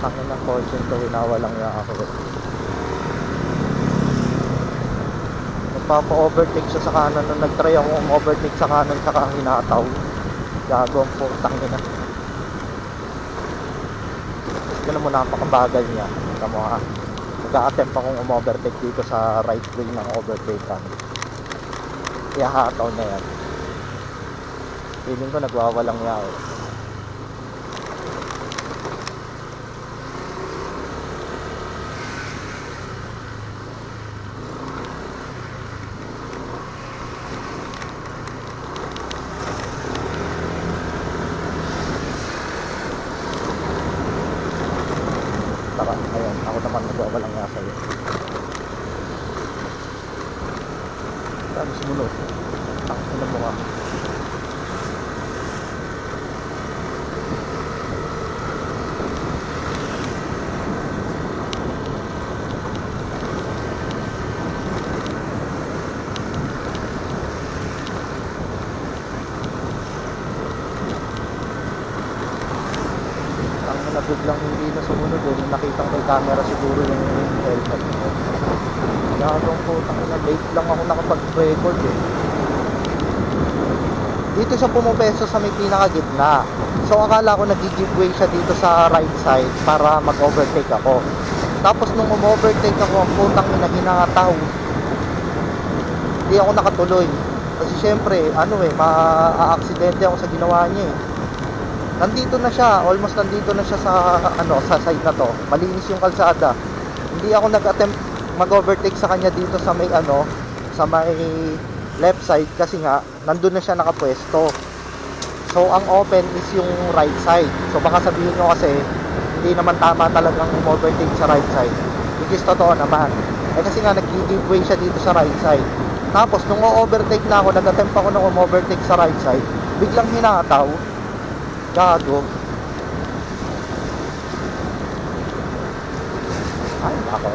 Tangin ng fortune ko, winawalang niya ako. Nagpapa-overtake siya sa kanan. Nung nag-try akong overtake sa kanan, saka hinataw. Gago ang putang ina. Tignan mo, napakabagal niya. Tignan mo ha. Nag-a-attempt akong overtake dito sa right way ng overtake kan. Ihahataw na yan. Feeling ko nagwawalang niya ako. Tara, ayan, ako naman nagwawalang niya sa'yo. Saan sumunod? Takot na mo ka. Biglang hindi na sumunod eh. Nakitang may camera siguro yung helmet ko. Gagawang putang ina, late lang ako nakapag-record eh. Dito siya pumapeso sa may pinakagitna. So akala ko nag-giveaway siya dito sa right side para mag-overtake ako. Tapos nung um-overtake ako, ang putang ina, hinataw. Hindi ako nakatuloy. Kasi syempre, ma-aksidente ako sa ginawa niya eh. Nandito na siya, almost nandito na siya sa sa side na to. Malinis yung kalsada. Hindi ako nag-attempt mag-overtake sa kanya dito sa may sa may left side kasi nga nandun na siya nakapwesto. So ang open is yung right side. So baka sabihin nyo kasi hindi naman tama talagang overtake sa right side. Which is totoo naman. Eh kasi nga nag-giveaway siya dito sa right side. Tapos nung o-overtake na ako, nag-attempt ako ng overtake sa right side, biglang hinataw. Gago. Ay, nako.